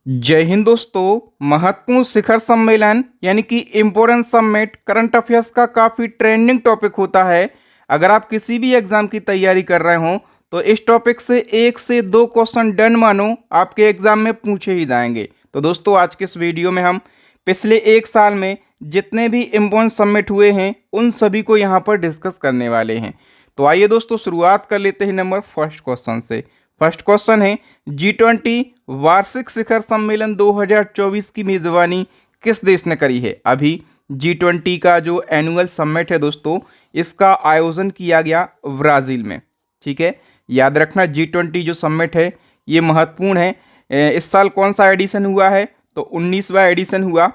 जय हिंद दोस्तों। महत्वपूर्ण शिखर सम्मेलन यानी कि इम्पोर्टेंट समिट करंट अफेयर्स का काफ़ी ट्रेंडिंग टॉपिक होता है। अगर आप किसी भी एग्जाम की तैयारी कर रहे हो तो इस टॉपिक से 1 से 2 क्वेश्चन डन मानो आपके एग्जाम में पूछे ही जाएंगे। तो दोस्तों आज के इस वीडियो में हम पिछले 1 साल में जितने भी इम्पोर्टेंट समिट हुए हैं उन सभी को यहाँ पर डिस्कस करने वाले हैं। तो आइए दोस्तों शुरुआत कर लेते हैं नंबर फर्स्ट क्वेश्चन से। फर्स्ट क्वेश्चन है G20 वार्षिक शिखर सम्मेलन 2024 की मेजबानी किस देश ने करी है। अभी G20 का जो एनुअल समिट है दोस्तों इसका आयोजन किया गया ब्राज़ील में। ठीक है, याद रखना G20 जो समिट है ये महत्वपूर्ण है। इस साल कौन सा एडिशन हुआ है तो 19वां एडिशन हुआ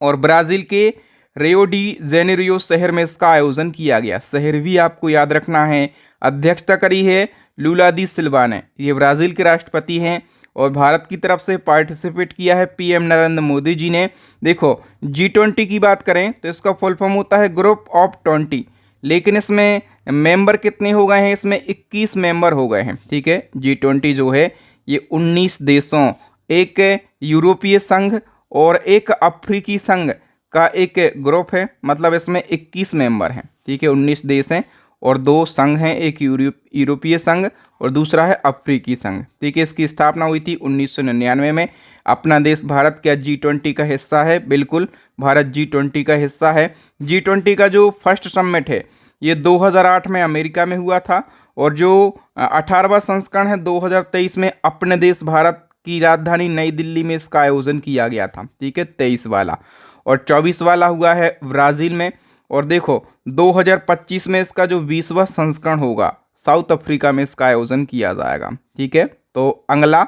और ब्राज़ील के रियो डी जेनेरियो शहर में इसका आयोजन किया गया। शहर भी आपको याद रखना है। अध्यक्षता करी है लूला दी सिल्वा ने, ये ब्राज़ील के राष्ट्रपति हैं और भारत की तरफ से पार्टिसिपेट किया है पीएम नरेंद्र मोदी जी ने। देखो G20 की बात करें तो इसका फुल फॉर्म होता है ग्रुप ऑफ 20, लेकिन इसमें मेंबर कितने हो गए हैं, इसमें 21 मेंबर हो गए हैं। ठीक है, G20 जो है ये 19 देशों, एक यूरोपीय संघ और एक अफ्रीकी संघ का एक ग्रुप है, मतलब इसमें 21 मेंबर हैं। ठीक है, 19 देश हैं और 2 संघ हैं, एक यूरोपीय संघ और दूसरा है अफ्रीकी संघ। ठीक है, इसकी स्थापना हुई थी 1999 में। अपना देश भारत क्या G20 का हिस्सा है? बिल्कुल, भारत G20 का हिस्सा है। G20 का जो फर्स्ट समिट है ये 2008 में अमेरिका में हुआ था और जो 18वां संस्करण है 2023 में अपने देश भारत की राजधानी नई दिल्ली में इसका आयोजन किया गया था। ठीक है, 23 वाला और 24 वाला हुआ है ब्राज़ील में। और देखो 2025 में इसका जो 20वां संस्करण होगा साउथ अफ्रीका में इसका आयोजन किया जाएगा। ठीक है, तो अगला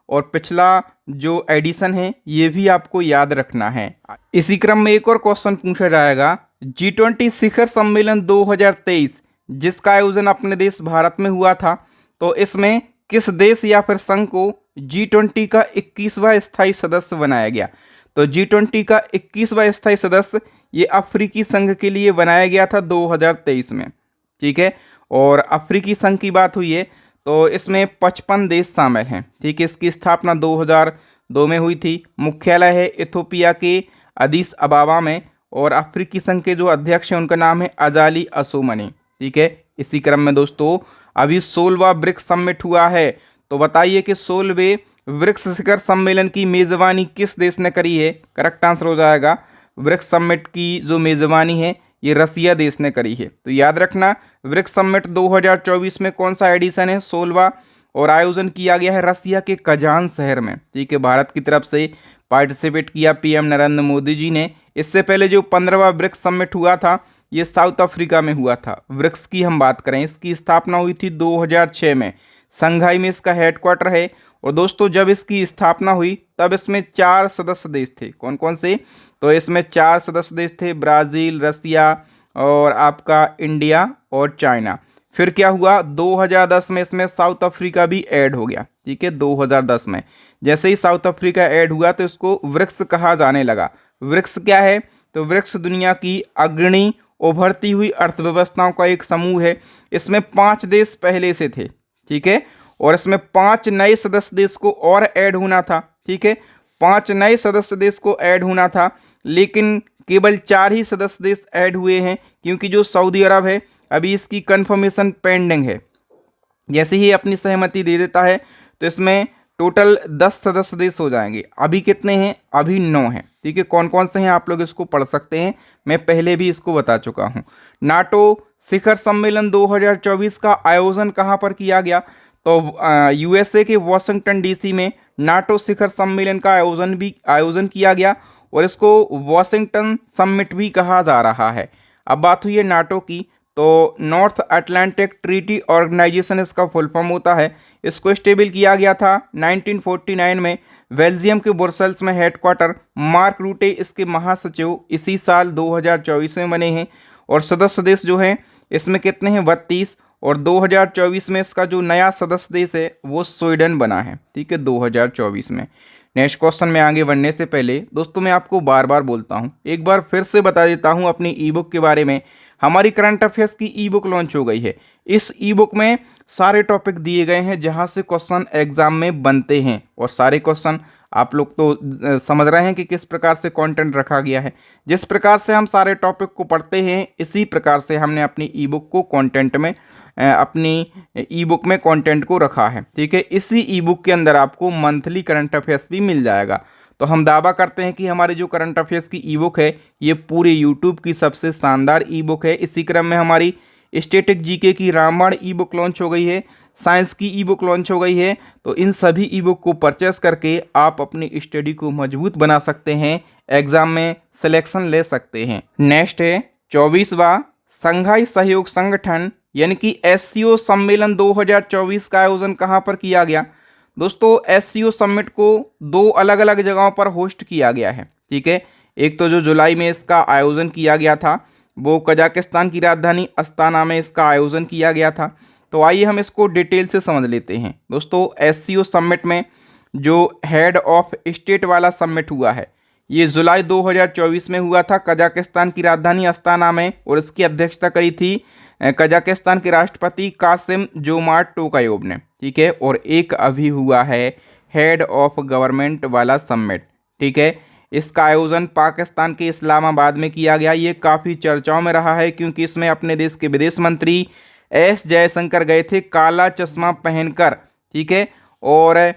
और पिछला जो एडिशन है ये भी आपको याद रखना है। इसी क्रम में एक और क्वेश्चन पूछा जाएगा, G20 शिखर सम्मेलन 2023 जिसका आयोजन अपने देश भारत में हुआ था, तो इसमें किस देश या फिर संघ को G20 का 21वां स्थायी सदस्य बनाया गया? तो G20 का 21वां स्थायी सदस्य ये अफ्रीकी संघ के लिए बनाया गया था 2023 में। ठीक है, और अफ्रीकी संघ की बात हुई है तो इसमें 55 देश शामिल हैं। ठीक है, इसकी स्थापना 2002 में हुई थी। मुख्यालय है इथोपिया के अदीस अबाबा में और अफ्रीकी संघ के जो अध्यक्ष हैं उनका नाम है अजाली असोमनी। ठीक है, इसी क्रम में दोस्तों अभी 16वां ब्रिक्स समिट हुआ है, तो बताइए कि 16वें ब्रिक्स शिखर सम्मेलन की मेजबानी किस देश ने करी है? करेक्ट आंसर हो जाएगा ब्रिक्स समिट की जो मेजबानी है ये रसिया देश ने करी है। तो याद रखना ब्रिक्स समिट 2024 में कौन सा एडिशन है? 16वां, और आयोजन किया गया है रसिया के कजान शहर में। ठीक है, भारत की तरफ से पार्टिसिपेट किया पीएम नरेंद्र मोदी जी ने। इससे पहले जो 15वां ब्रिक्स समिट हुआ था ये साउथ अफ्रीका में हुआ था। ब्रिक्स की हम बात करें, इसकी स्थापना हुई थी 2006 में। संघाई में इसका हेडक्वार्टर है और दोस्तों जब इसकी स्थापना हुई तब इसमें 4 सदस्य देश थे। कौन कौन से? तो इसमें 4 सदस्य देश थे, ब्राज़ील, रसिया और आपका इंडिया और चाइना। फिर क्या हुआ 2010 में इसमें साउथ अफ्रीका भी ऐड हो गया। ठीक है, 2010 में जैसे ही साउथ अफ्रीका ऐड हुआ तो इसको ब्रिक्स कहा जाने लगा। ब्रिक्स क्या है? तो ब्रिक्स दुनिया की अग्रणी उभरती हुई अर्थव्यवस्थाओं का एक समूह है। इसमें 5 देश पहले से थे। ठीक है, और इसमें 5 नए सदस्य देश को और ऐड होना था। ठीक है, 5 नए सदस्य देश को ऐड होना था, लेकिन केवल 4 ही सदस्य देश ऐड हुए हैं क्योंकि जो सऊदी अरब है अभी इसकी कंफर्मेशन पेंडिंग है। जैसे ही अपनी सहमति दे देता है तो इसमें टोटल 10 सदस्य देश हो जाएंगे। अभी कितने हैं? अभी 9 हैं। ठीक है, कौन कौन से हैं आप लोग इसको पढ़ सकते हैं, मैं पहले भी इसको बता चुका हूँ। नाटो शिखर सम्मेलन 2024 का आयोजन कहाँ पर किया गया? तो यूएसए के वाशिंगटन डीसी में नाटो शिखर सम्मेलन का आयोजन किया गया और इसको वाशिंगटन समिट भी कहा जा रहा है। अब बात हुई है नाटो की, तो नॉर्थ अटलांटिक ट्रीटी ऑर्गेनाइजेशन इसका फुल फॉर्म होता है। इसको स्टेबल किया गया था 1949 में। बेल्जियम के ब्रुसेल्स में हेडक्वार्टर। मार्क रूटे इसके महासचिव इसी साल 2024 में बने हैं और सदस्य देश जो हैं इसमें कितने हैं? 32, और 2024 में इसका जो नया सदस्य देश है वो स्वीडन बना है। ठीक है, 2024 में। नेक्स्ट क्वेश्चन में आगे बढ़ने से पहले दोस्तों मैं आपको बार बार बोलता हूँ, एक बार फिर से बता देता हूँ अपनी ई बुक के बारे में। हमारी करंट अफेयर्स की ई बुक लॉन्च हो गई है। इस ई बुक में सारे टॉपिक दिए गए हैं जहां से क्वेश्चन एग्जाम में बनते हैं और सारे क्वेश्चन आप लोग तो समझ रहे हैं कि किस प्रकार से कंटेंट रखा गया है। जिस प्रकार से हम सारे टॉपिक को पढ़ते हैं इसी प्रकार से हमने अपनी ई बुक को कंटेंट में अपनी ई बुक में कंटेंट को रखा है। ठीक है, इसी ई बुक के अंदर आपको मंथली करंट अफेयर्स भी मिल जाएगा। तो हम दावा करते हैं कि हमारी जो करंट अफेयर्स की ई बुक है ये पूरे यूट्यूब की सबसे शानदार ई बुक है। इसी क्रम में हमारी स्टैटिक जीके की रामबाण ई बुक लॉन्च हो गई है, साइंस की ई बुक लॉन्च हो गई है। तो इन सभी ई बुक को परचेस करके आप अपनी स्टडी को मजबूत बना सकते हैं, एग्जाम में सिलेक्शन ले सकते हैं। नेक्स्ट है 24वां संघाई सहयोग संगठन यानी कि एससीओ सम्मेलन 2024 का आयोजन कहाँ पर किया गया। दोस्तों एससीओ समिट को 2 अलग अलग जगहों पर होस्ट किया गया है। ठीक है, एक तो जो जुलाई में इसका आयोजन किया गया था वो कजाकिस्तान की राजधानी अस्ताना में इसका आयोजन किया गया था। तो आइए हम इसको डिटेल से समझ लेते हैं। दोस्तों एससीओ समिट में जो हेड ऑफ स्टेट वाला समिट हुआ है ये जुलाई 2024 में हुआ था कजाकिस्तान की राजधानी अस्ताना में, और इसकी अध्यक्षता करी थी कजाकिस्तान के राष्ट्रपति कासिम जोमार्ट टोकायोव ने। ठीक है, और एक अभी हुआ है हेड ऑफ गवर्नमेंट वाला समिट। ठीक है, इसका आयोजन पाकिस्तान के इस्लामाबाद में किया गया। ये काफ़ी चर्चाओं में रहा है क्योंकि इसमें अपने देश के विदेश मंत्री एस जयशंकर गए थे काला चश्मा पहनकर। ठीक है, और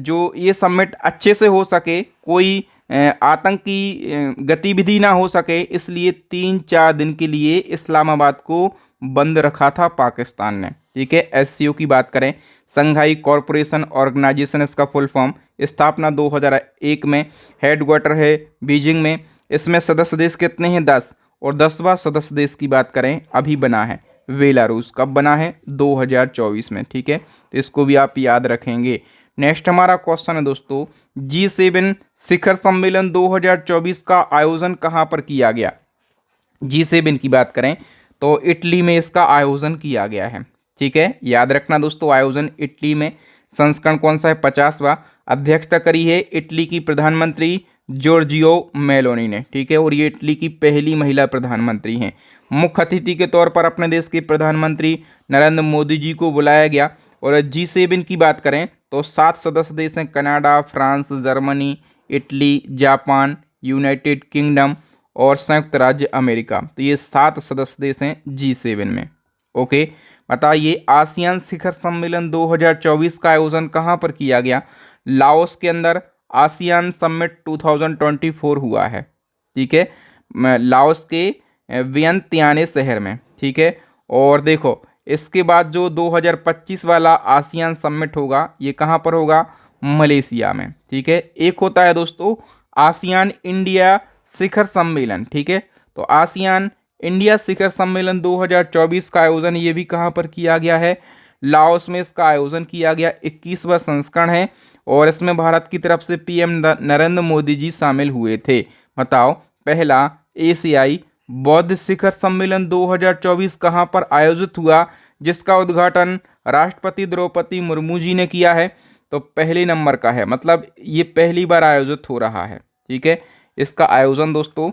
जो ये समिट अच्छे से हो सके, कोई आतंकी गतिविधि ना हो सके, इसलिए 3-4 दिन के लिए इस्लामाबाद को बंद रखा था पाकिस्तान ने। ठीक है, एससीओ की बात करें संघाई कॉरपोरेशन ऑर्गेनाइजेशन, इसका फुल फॉर्म, स्थापना 2001 में, हेडक्वार्टर है बीजिंग में। इसमें सदस्य देश कितने हैं? 10। और 10वां सदस्य देश की बात करें अभी बना है बेलारूस। कब बना है? 2024 में। ठीक है, तो इसको भी आप याद रखेंगे। नेक्स्ट हमारा क्वेश्चन है दोस्तों G7 शिखर सम्मेलन 2024 का आयोजन कहाँ पर किया गया। G7 की बात करें तो इटली में इसका आयोजन किया गया है। ठीक है, याद रखना दोस्तों आयोजन इटली में। संस्करण कौन सा है? 50वां। अध्यक्षता करी है इटली की प्रधानमंत्री जॉर्जियो मेलोनी ने। ठीक है, और ये इटली की पहली महिला प्रधानमंत्री हैं। मुख्य अतिथि के तौर पर अपने देश के प्रधानमंत्री नरेंद्र मोदी जी को बुलाया गया। और G7 की बात करें तो 7 सदस्य देश हैं, Canada, France, Germany, Italy, Japan, United kingdom और संयुक्त राज्य अमेरिका। तो ये 7 सदस्य देश हैं G7 में। ओके, बताइए आसियान शिखर सम्मेलन 2024 का आयोजन कहाँ पर किया गया। लाओस के अंदर आसियान समिट 2024 हुआ है। ठीक है, लाओस के वियंतियाने शहर में। ठीक है, और देखो इसके बाद जो 2025 वाला आसियान समिट होगा ये कहाँ पर होगा? मलेशिया में। ठीक है, एक होता है दोस्तों आसियान इंडिया शिखर सम्मेलन। ठीक है, तो आसियान इंडिया शिखर सम्मेलन 2024 का आयोजन ये भी कहाँ पर किया गया है? लाओस में इसका आयोजन किया गया। 21वां संस्करण है और इसमें भारत की तरफ से पीएम नरेंद्र मोदी जी शामिल हुए थे। बताओ पहला एशियाई बौद्ध शिखर सम्मेलन 2024 कहाँ पर आयोजित हुआ जिसका उद्घाटन राष्ट्रपति द्रौपदी मुर्मू जी ने किया है? तो पहले नंबर का है, मतलब ये पहली बार आयोजित हो रहा है। ठीक है, इसका आयोजन दोस्तों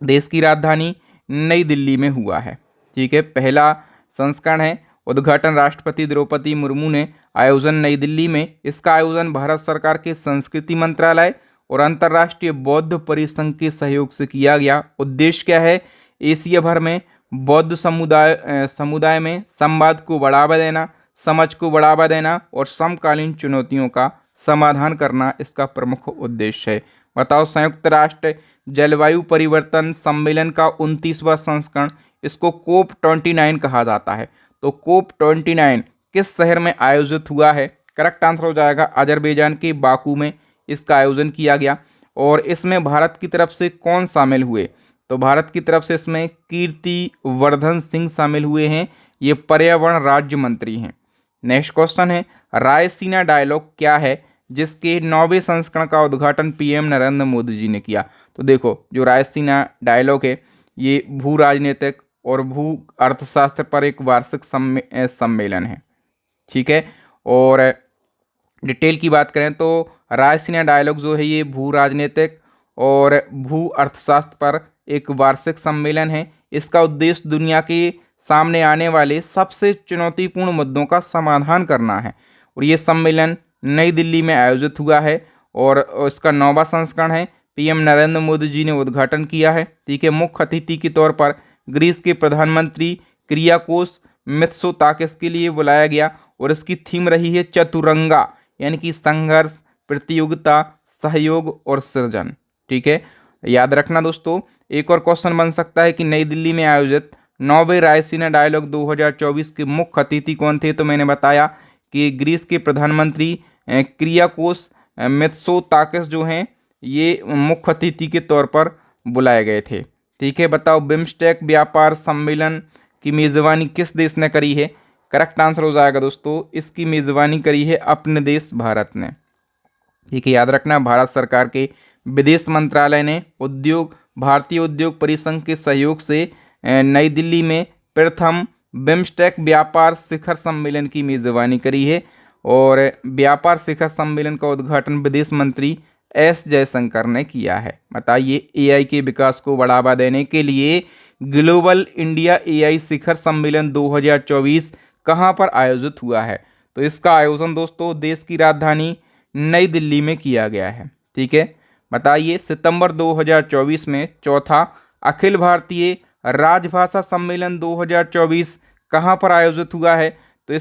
देश की राजधानी नई दिल्ली में हुआ है। ठीक है, पहला संस्करण है, उद्घाटन राष्ट्रपति द्रौपदी मुर्मू ने, आयोजन नई दिल्ली में। इसका आयोजन भारत सरकार के संस्कृति मंत्रालय और अंतर्राष्ट्रीय बौद्ध परिसंघ के सहयोग से किया गया। उद्देश्य क्या है? एशिया भर में बौद्ध समुदाय में संवाद को बढ़ावा देना, समझ को बढ़ावा देना और समकालीन चुनौतियों का समाधान करना इसका प्रमुख उद्देश्य है। बताओ संयुक्त राष्ट्र जलवायु परिवर्तन सम्मेलन का 29वां संस्करण, इसको कोप 29 कहा जाता है। तो कोप 29 किस शहर में आयोजित हुआ है? करेक्ट आंसर हो जाएगा अजरबैजान के बाकू में इसका आयोजन किया गया। और इसमें भारत की तरफ से कौन शामिल हुए? तो भारत की तरफ से इसमें कीर्ति वर्धन सिंह शामिल हुए हैं, ये पर्यावरण राज्य मंत्री हैं। नेक्स्ट क्वेश्चन है रायसीना डायलॉग क्या है जिसके 9वें संस्करण का उद्घाटन पीएम नरेंद्र मोदी जी ने किया? तो देखो जो रायसीना डायलॉग है ये भू राजनीतिक और भू अर्थशास्त्र पर एक वार्षिक सम्मेलन है। ठीक है, और डिटेल की बात करें तो रायसीना डायलॉग जो है ये भू राजनीतिक और भू अर्थशास्त्र पर एक वार्षिक सम्मेलन है। इसका उद्देश्य दुनिया के सामने आने वाले सबसे चुनौतीपूर्ण मुद्दों का समाधान करना है। और ये सम्मेलन नई दिल्ली में आयोजित हुआ है और इसका 9वां संस्करण है। पीएम नरेंद्र मोदी जी ने उद्घाटन किया है। ठीक है, मुख्य अतिथि के तौर पर ग्रीस के प्रधानमंत्री क्रियाकोस मित्सोताकिस के लिए बुलाया गया और इसकी थीम रही है चतुरंगा, यानी कि संघर्ष, प्रतियोगिता, सहयोग और सृजन। ठीक है, याद रखना दोस्तों। एक और क्वेश्चन बन सकता है कि नई दिल्ली में आयोजित 9वें रायसीना डायलॉग 2024 के मुख्य अतिथि कौन थे? तो मैंने बताया कि ग्रीस के प्रधानमंत्री क्रियाकोस मित्सोताकिस जो हैं ये मुख्य अतिथि के तौर पर बुलाए गए थे। ठीक है, बताओ बिम्स्टेक व्यापार सम्मेलन की मेज़बानी किस देश ने करी है? करेक्ट आंसर हो जाएगा दोस्तों, इसकी मेज़बानी करी है अपने देश भारत ने। ठीक है, याद रखना, भारत सरकार के विदेश मंत्रालय ने भारतीय उद्योग परिसंघ के सहयोग से नई दिल्ली में प्रथम बिम्स्टेक व्यापार शिखर सम्मेलन की मेज़बानी करी है और व्यापार शिखर सम्मेलन का उद्घाटन विदेश मंत्री एस जयशंकर ने किया है। बताइए, एआई के विकास को बढ़ावा देने के लिए ग्लोबल इंडिया एआई शिखर सम्मेलन 2024 कहाँ पर आयोजित हुआ है? तो इसका आयोजन दोस्तों देश की राजधानी नई दिल्ली में किया गया है। ठीक है, बताइए, सितंबर 2024 में चौथा अखिल भारतीय राजभाषा सम्मेलन 2024 कहाँ पर आयोजित हुआ है? तो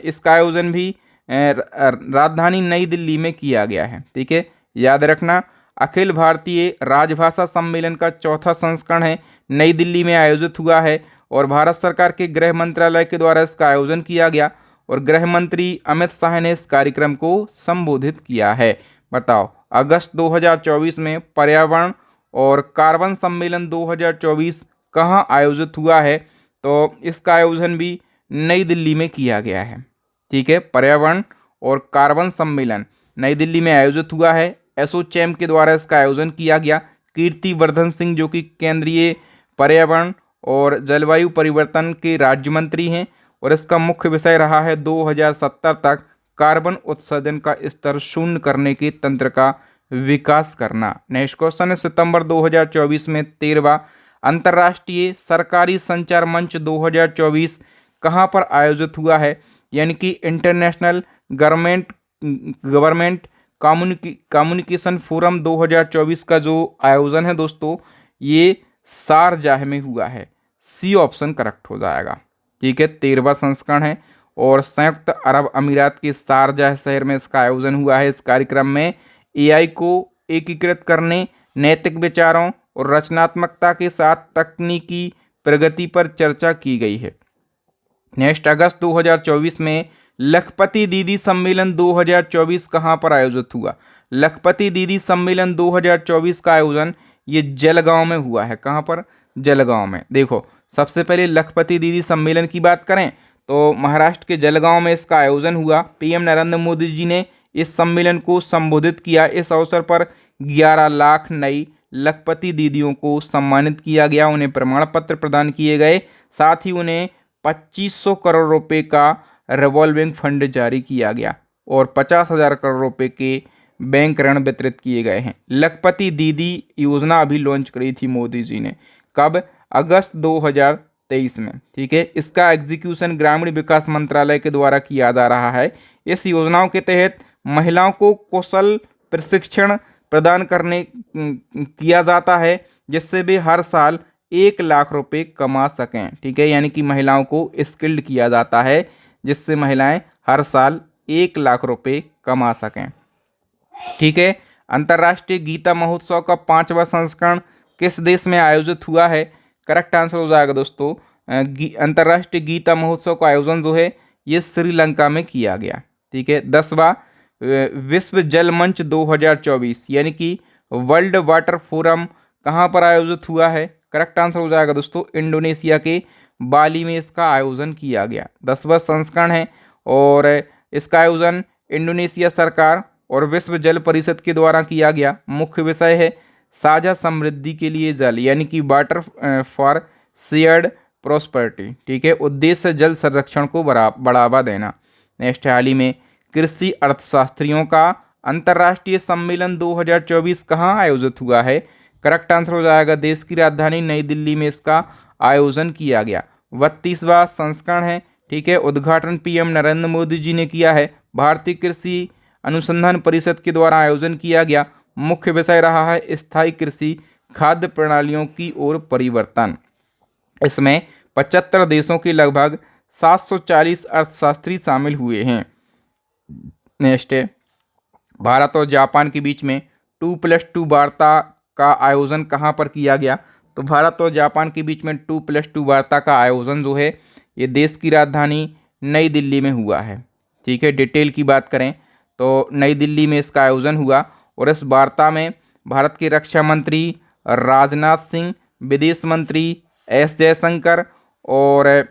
इसका आयोजन भी राजधानी नई दिल्ली में किया गया है। ठीक है, याद रखना, अखिल भारतीय राजभाषा सम्मेलन का चौथा संस्करण है, नई दिल्ली में आयोजित हुआ है और भारत सरकार के गृह मंत्रालय के द्वारा इसका आयोजन किया गया और गृह मंत्री अमित शाह ने इस कार्यक्रम को संबोधित किया है। बताओ, अगस्त 2024 में पर्यावरण और कार्बन सम्मेलन 2024 कहाँ आयोजित हुआ है? तो इसका आयोजन भी नई दिल्ली में किया गया है। ठीक है, पर्यावरण और कार्बन सम्मेलन नई दिल्ली में आयोजित हुआ है। एसोचैम के द्वारा इसका आयोजन किया गया। कीर्तिवर्धन सिंह जो कि केंद्रीय पर्यावरण और जलवायु परिवर्तन के राज्य मंत्री हैं और इसका मुख्य विषय रहा है 2070 तक कार्बन उत्सर्जन का स्तर शून्य करने के तंत्र का विकास करना। नेक्स्ट क्वेश्चन है, सितंबर 2024 में 13वां अंतर्राष्ट्रीय सरकारी संचार मंच 2024 कहाँ पर आयोजित हुआ है? यानी कि इंटरनेशनल गवर्नमेंट कम्युनिकेशन फोरम 2024 का जो आयोजन है दोस्तों ये शारजाह में हुआ है। सी ऑप्शन करेक्ट हो जाएगा। ठीक है, 13वां संस्करण है और संयुक्त अरब अमीरात के शारजाह शहर में इसका आयोजन हुआ है। इस कार्यक्रम में एआई को एकीकृत करने, नैतिक विचारों और रचनात्मकता के साथ तकनीकी प्रगति पर चर्चा की गई है। नेक्स्ट, अगस्त 2024 में लखपति दीदी सम्मेलन 2024 कहाँ पर आयोजित हुआ? लखपति दीदी सम्मेलन 2024 का आयोजन ये जलगांव में हुआ है। कहाँ पर? जलगांव में। देखो, सबसे पहले लखपति दीदी सम्मेलन की बात करें तो महाराष्ट्र के जलगांव में इसका आयोजन हुआ। पीएम नरेंद्र मोदी जी ने इस सम्मेलन को संबोधित किया। इस अवसर पर 11 लाख नई लखपति दीदियों को सम्मानित किया गया, उन्हें प्रमाण पत्र प्रदान किए गए, साथ ही उन्हें 2500 करोड़ रुपए का रिवॉल्विंग फंड जारी किया गया और 50,000 करोड़ रुपए के बैंक ऋण वितरित किए गए हैं। लखपति दीदी योजना अभी लॉन्च करी थी मोदी जी ने। कब? अगस्त 2023 में। ठीक है, इसका एग्जीक्यूशन ग्रामीण विकास मंत्रालय के द्वारा किया जा रहा है। इस योजनाओं के तहत महिलाओं को कौशल प्रशिक्षण प्रदान किया जाता है जिससे वे हर साल 1 लाख रुपए कमा सकें। ठीक है, यानी कि महिलाओं को स्किल्ड किया जाता है जिससे महिलाएं हर साल 1 लाख रुपए कमा सकें। ठीक है, अंतर्राष्ट्रीय गीता महोत्सव का 5वां संस्करण किस देश में आयोजित हुआ है? करेक्ट आंसर हो जाएगा दोस्तों, अंतर्राष्ट्रीय गीता महोत्सव का आयोजन जो है ये श्रीलंका में किया गया। ठीक है, 10वां विश्व जल मंच 2024 यानी कि वर्ल्ड वाटर फोरम कहाँ पर आयोजित हुआ है? करेक्ट आंसर हो जाएगा दोस्तों, इंडोनेशिया के बाली में इसका आयोजन किया गया। 10वां संस्करण है और इसका आयोजन इंडोनेशिया सरकार और विश्व जल परिषद के द्वारा किया गया। मुख्य विषय है साझा समृद्धि के लिए जल, यानी कि वाटर फॉर शेयर्ड प्रॉस्पेरिटी। ठीक है, उद्देश्य जल संरक्षण को बढ़ावा देना। नेक्स्ट, हाल ही में कृषि अर्थशास्त्रियों का अंतर्राष्ट्रीय सम्मेलन 2024 कहाँ आयोजित हुआ है? करेक्ट आंसर हो जाएगा, देश की राजधानी नई दिल्ली में इसका आयोजन किया गया। 32वां संस्करण है। ठीक है, उद्घाटन पीएम नरेंद्र मोदी जी ने किया है। भारतीय कृषि अनुसंधान परिषद के द्वारा आयोजन किया गया। मुख्य विषय रहा है स्थायी कृषि खाद्य प्रणालियों की ओर परिवर्तन। इसमें 75 देशों के लगभग 740 अर्थशास्त्री शामिल हुए हैं। नेक्स्ट है, भारत और जापान के बीच में 2+2 वार्ता का आयोजन कहाँ पर किया गया? तो भारत और जापान के बीच में 2+2 वार्ता का आयोजन जो है ये देश की राजधानी नई दिल्ली में हुआ है। ठीक है, डिटेल की बात करें तो नई दिल्ली में इसका आयोजन हुआ और इस वार्ता में भारत के रक्षा मंत्री राजनाथ सिंह, विदेश मंत्री एस जयशंकर और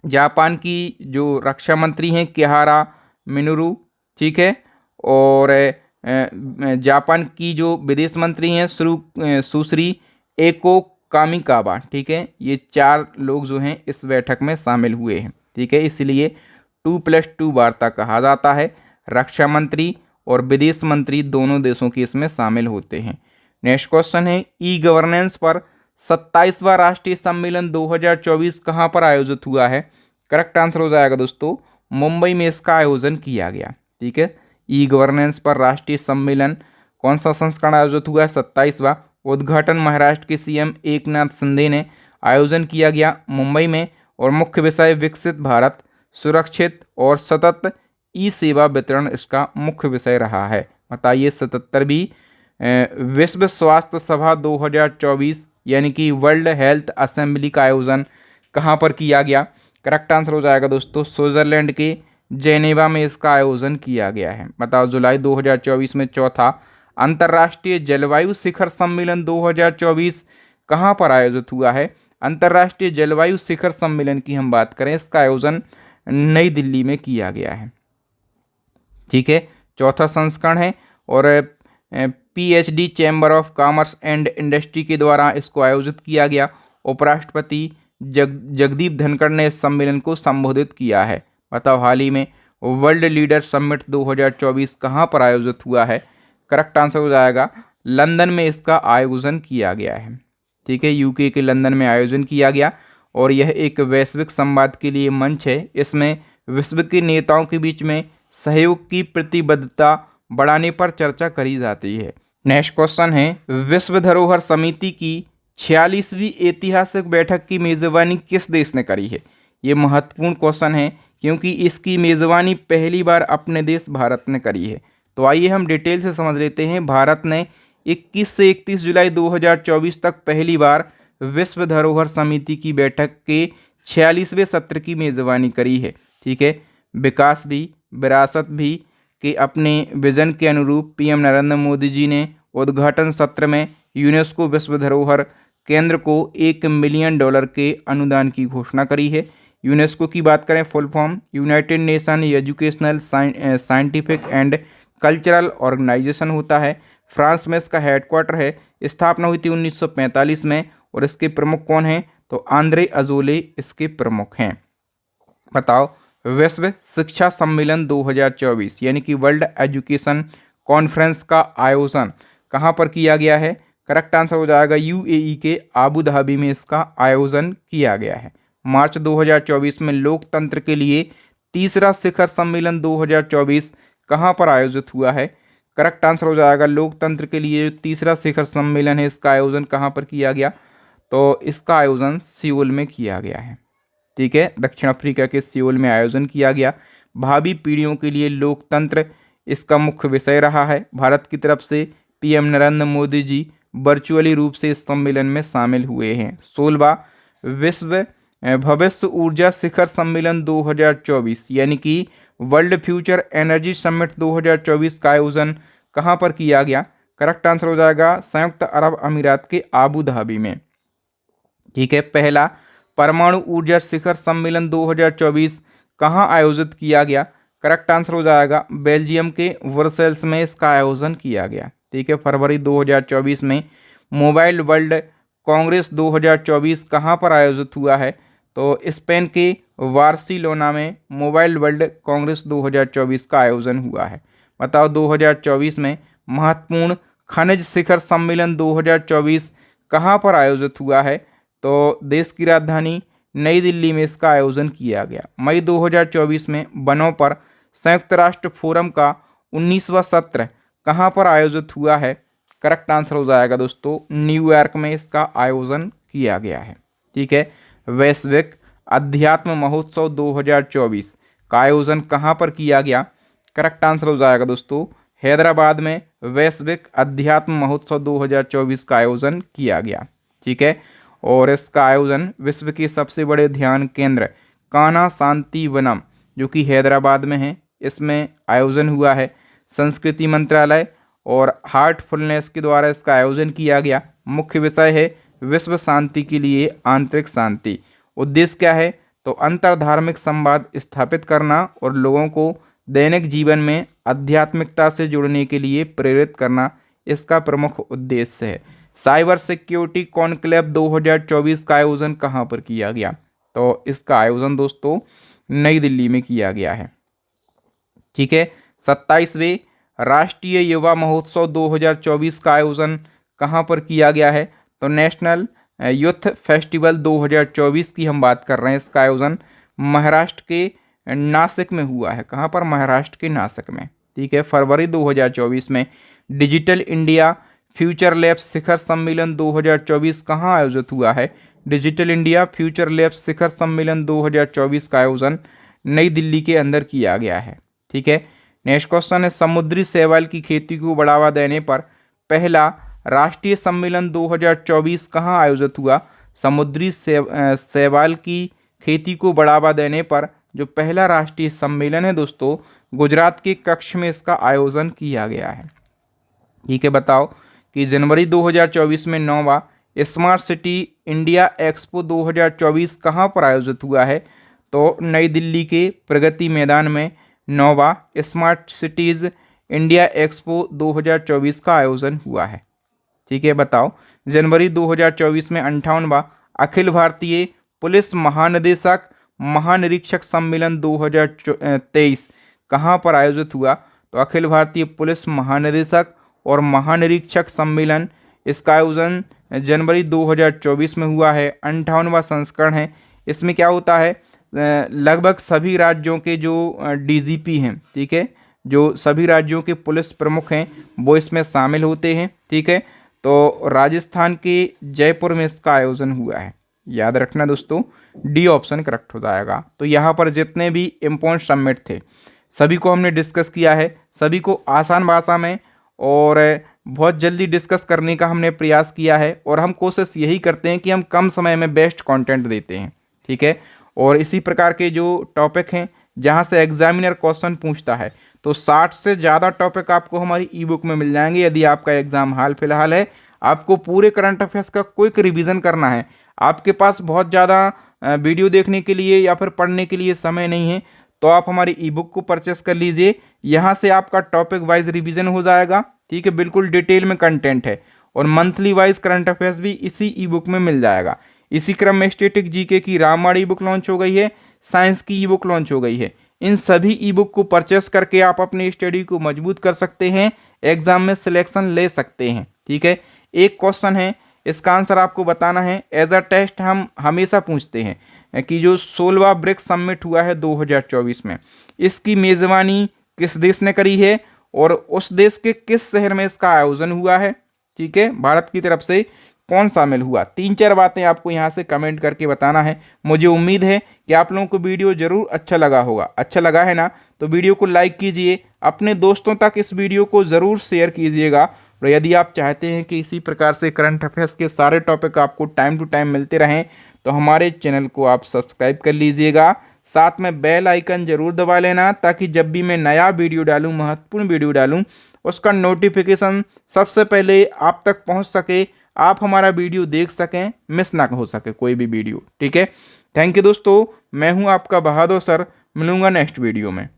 जापान की जो रक्षा मंत्री हैं किहारा मिनोरू, ठीक है, और जापान की जो विदेश मंत्री हैं सुश्री एको कामिकावा, ठीक है, ये 4 लोग जो हैं इस बैठक में शामिल हुए हैं। ठीक है, इसलिए 2+2 वार्ता कहा जाता है। रक्षा मंत्री और विदेश मंत्री दोनों देशों की इसमें शामिल होते हैं। नेक्स्ट क्वेश्चन है, ई गवर्नेंस पर 27वां राष्ट्रीय सम्मेलन 2024 कहाँ पर आयोजित हुआ है? करेक्ट आंसर हो जाएगा दोस्तों मुंबई में इसका आयोजन किया गया। ठीक है, ई गवर्नेंस पर राष्ट्रीय सम्मेलन कौन सा संस्करण आयोजित हुआ है? 27वां। उद्घाटन महाराष्ट्र के सीएम एकनाथ शिंदे ने आयोजन किया गया मुंबई में और मुख्य विषय विकसित भारत, सुरक्षित और सतत ई सेवा वितरण इसका मुख्य विषय रहा है। बताइए 77वीं विश्व स्वास्थ्य सभा 2024 यानी कि वर्ल्ड हेल्थ असेंबली का आयोजन कहाँ पर किया गया? करेक्ट आंसर हो जाएगा दोस्तों स्विट्जरलैंड के जेनेवा में इसका आयोजन किया गया है। बताओ जुलाई 2024 में चौथा अंतर्राष्ट्रीय जलवायु शिखर सम्मेलन 2024 कहाँ पर आयोजित हुआ है? अंतर्राष्ट्रीय जलवायु शिखर सम्मेलन की हम बात करें, इसका आयोजन नई दिल्ली में किया गया है। ठीक है, चौथा संस्करण है और PhD chamber of commerce and industry के द्वारा इसको आयोजित किया गया। उपराष्ट्रपति जगदीप धनखड़ ने इस सम्मेलन को संबोधित किया है। बताओ हाल ही में वर्ल्ड लीडर समिट 2024 कहाँ पर आयोजित हुआ है? करेक्ट आंसर हो जाएगा लंदन में इसका आयोजन किया गया है। ठीक है, यूके के लंदन में आयोजन किया गया और यह एक वैश्विक संवाद के लिए मंच है। इसमें विश्व के नेताओं के बीच में सहयोग की प्रतिबद्धता बढ़ाने पर चर्चा करी जाती है। नेक्स्ट क्वेश्चन है, विश्व धरोहर समिति की 46वीं ऐतिहासिक बैठक की मेजबानी किस देश ने करी है? ये महत्वपूर्ण क्वेश्चन है क्योंकि इसकी मेजबानी पहली बार अपने देश भारत ने करी है। तो आइए हम डिटेल से समझ लेते हैं। भारत ने 21 से 31 जुलाई 2024 तक पहली बार विश्व धरोहर समिति की बैठक के 46वें सत्र की मेजबानी करी है। ठीक है, विकास भी विरासत भी के अपने विजन के अनुरूप पीएम नरेंद्र मोदी जी ने उद्घाटन सत्र में यूनेस्को विश्व धरोहर केंद्र को $1 मिलियन के अनुदान की घोषणा करी है। यूनेस्को की बात करें full form united nation educational scientific and cultural organisation होता है। फ्रांस में इसका हेडक्वार्टर है। स्थापना हुई थी 1945 में और इसके प्रमुख कौन हैं? तो आंद्रे अजोले इसके प्रमुख हैं। बताओ विश्व शिक्षा सम्मेलन 2024 यानी कि वर्ल्ड एजुकेशन कॉन्फ्रेंस का आयोजन कहाँ पर किया गया है? करेक्ट आंसर हो जाएगा UAE के आबू धाबी में इसका आयोजन किया गया है। मार्च 2024 में लोकतंत्र के लिए तीसरा शिखर सम्मेलन 2024 कहाँ पर आयोजित हुआ है? करेक्ट आंसर हो जाएगा लोकतंत्र के लिए जो तीसरा शिखर सम्मेलन है इसका आयोजन कहाँ पर किया गया? तो इसका आयोजन सियोल में किया गया है। ठीक है, दक्षिण अफ्रीका के सियोल में आयोजन किया गया। भावी पीढ़ियों के लिए लोकतंत्र इसका मुख्य विषय रहा है। भारत की तरफ से पीएम नरेंद्र मोदी जी वर्चुअली रूप से इस सम्मेलन में शामिल हुए हैं। 16वां विश्व भविष्य ऊर्जा शिखर सम्मेलन 2024 यानी कि वर्ल्ड फ्यूचर एनर्जी समिट 2024 का आयोजन कहाँ पर किया गया? करेक्ट आंसर हो जाएगा संयुक्त अरब अमीरात के आबू धाबी में। ठीक है, पहला परमाणु ऊर्जा शिखर सम्मेलन 2024 कहाँ आयोजित किया गया? करेक्ट आंसर हो जाएगा बेल्जियम के वर्सेल्स में इसका आयोजन किया गया। ठीक है, फरवरी 2024 में मोबाइल वर्ल्ड कांग्रेस 2024 कहाँ पर आयोजित हुआ है? तो स्पेन के बार्सिलोना में मोबाइल वर्ल्ड कांग्रेस 2024 का आयोजन हुआ है। बताओ 2024 में महत्वपूर्ण खनिज शिखर सम्मेलन 2024 कहाँ पर आयोजित हुआ है? तो देश की राजधानी नई दिल्ली में इसका आयोजन किया गया। मई 2024 में वनों पर संयुक्त राष्ट्र फोरम का 19वां सत्र कहाँ पर आयोजित हुआ है? करेक्ट आंसर हो जाएगा दोस्तों न्यूयॉर्क में इसका आयोजन किया गया है। ठीक है, वैश्विक अध्यात्म महोत्सव 2024 का आयोजन कहाँ पर किया गया? करेक्ट आंसर हो जाएगा दोस्तों हैदराबाद में वैश्विक अध्यात्म महोत्सव 2024 का आयोजन किया गया। ठीक है, और इसका आयोजन विश्व के सबसे बड़े ध्यान केंद्र कान्हा शांति वनम जो कि हैदराबाद में है, इसमें आयोजन हुआ है। संस्कृति मंत्रालय और हार्टफुलनेस के द्वारा इसका आयोजन किया गया। मुख्य विषय है विश्व शांति के लिए आंतरिक शांति। उद्देश्य क्या है? तो अंतरधार्मिक संवाद स्थापित करना और लोगों को दैनिक जीवन में आध्यात्मिकता से जुड़ने के लिए प्रेरित करना इसका प्रमुख उद्देश्य है। साइबर सिक्योरिटी कॉन्क्लेव 2024 का आयोजन कहाँ पर किया गया? तो इसका आयोजन दोस्तों नई दिल्ली में किया गया है। ठीक है, 27वें राष्ट्रीय युवा महोत्सव 2024 का आयोजन कहाँ पर किया गया है? तो नेशनल यूथ फेस्टिवल 2024 की हम बात कर रहे हैं। इसका आयोजन महाराष्ट्र के नासिक में हुआ है। कहाँ पर? महाराष्ट्र के नासिक में। ठीक है, फरवरी 2024 में डिजिटल इंडिया फ्यूचर लैब्स शिखर सम्मेलन 2024 कहाँ आयोजित हुआ है? डिजिटल इंडिया फ्यूचर लैब्स शिखर सम्मेलन 2024 का आयोजन नई दिल्ली के अंदर किया गया है। ठीक है, नेक्स्ट क्वेश्चन है समुद्री शैवाल की खेती को बढ़ावा देने पर पहला राष्ट्रीय सम्मेलन 2024 कहाँ आयोजित हुआ? समुद्री शैवाल की खेती को बढ़ावा देने पर जो पहला राष्ट्रीय सम्मेलन है दोस्तों गुजरात के कच्छ में इसका आयोजन किया गया है। ठीक है, बताओ कि जनवरी 2024 में 9वां स्मार्ट सिटी इंडिया एक्सपो 2024 कहाँ पर आयोजित हुआ है? तो नई दिल्ली के प्रगति मैदान में 9वां स्मार्ट सिटीज़ इंडिया एक्सपो 2024 का आयोजन हुआ है। ठीक है, बताओ जनवरी 2024 में 58वां अखिल भारतीय पुलिस महानिदेशक महानिरीक्षक सम्मेलन 2023 कहाँ पर आयोजित हुआ? तो अखिल भारतीय पुलिस महानिदेशक और महानिरीक्षक सम्मेलन इसका आयोजन जनवरी 2024 में हुआ है। 58वां संस्करण है। इसमें क्या होता है? लगभग सभी राज्यों के जो डीजीपी हैं, ठीक है, जो सभी राज्यों के पुलिस प्रमुख हैं वो इसमें शामिल होते हैं। ठीक है, तो राजस्थान के जयपुर में इसका आयोजन हुआ है। याद रखना दोस्तों डी ऑप्शन करेक्ट हो जाएगा। तो यहाँ पर जितने भी इम्पोर्टेंट समिट थे सभी को हमने डिस्कस किया है, सभी को आसान भाषा में और बहुत जल्दी डिस्कस करने का हमने प्रयास किया है और हम कोशिश यही करते हैं कि हम कम समय में बेस्ट कंटेंट देते हैं। ठीक है, और इसी प्रकार के जो टॉपिक हैं जहां से एग्जामिनर क्वेश्चन पूछता है तो 60 से ज़्यादा टॉपिक आपको हमारी ई बुक में मिल जाएंगे। यदि आपका एग्ज़ाम हाल फिलहाल है, आपको पूरे करंट अफेयर्स का क्विक रिवीजन करना है, आपके पास बहुत ज़्यादा वीडियो देखने के लिए या फिर पढ़ने के लिए समय नहीं है, तो आप हमारी ई बुक को परचेस कर लीजिए। यहाँ से आपका टॉपिक वाइज रिवीजन हो जाएगा। ठीक है, बिल्कुल डिटेल में कंटेंट है और मंथली वाइज करंट अफेयर्स भी इसी ई बुक में मिल जाएगा। इसी क्रम में स्टैटिक जीके की रामबाण ई बुक लॉन्च हो गई है, साइंस की ई बुक लॉन्च हो गई है। इन सभी ई बुक को परचेस करके आप अपनी स्टडी को मजबूत कर सकते हैं, एग्जाम में सिलेक्शन ले सकते हैं। ठीक है, एक क्वेश्चन है, इसका आंसर आपको बताना है। एज अ टेस्ट हम हमेशा पूछते हैं कि जो 16वां ब्रिक्स समिट हुआ है 2024 में, इसकी मेज़बानी किस देश ने करी है और उस देश के किस शहर में इसका आयोजन हुआ है? ठीक है, भारत की तरफ से कौन शामिल हुआ? 3-4 बातें आपको यहाँ से कमेंट करके बताना है। मुझे उम्मीद है कि आप लोगों को वीडियो जरूर अच्छा लगा होगा। अच्छा लगा है ना, तो वीडियो को लाइक कीजिए, अपने दोस्तों तक इस वीडियो को ज़रूर शेयर कीजिएगा। और यदि आप चाहते हैं कि इसी प्रकार से करंट अफेयर्स के सारे टॉपिक आपको टाइम टू टाइम मिलते रहें तो हमारे चैनल को आप सब्सक्राइब कर लीजिएगा। साथ में बेल आइकन जरूर दबा लेना ताकि जब भी मैं नया वीडियो डालूँ, महत्वपूर्ण वीडियो डालूँ, उसका नोटिफिकेशन सबसे पहले आप तक पहुँच सके, आप हमारा वीडियो देख सकें, मिस ना हो सके कोई भी वीडियो। ठीक है, थैंक यू दोस्तों, मैं हूं आपका बहादुर सर। मिलूंगा नेक्स्ट वीडियो में।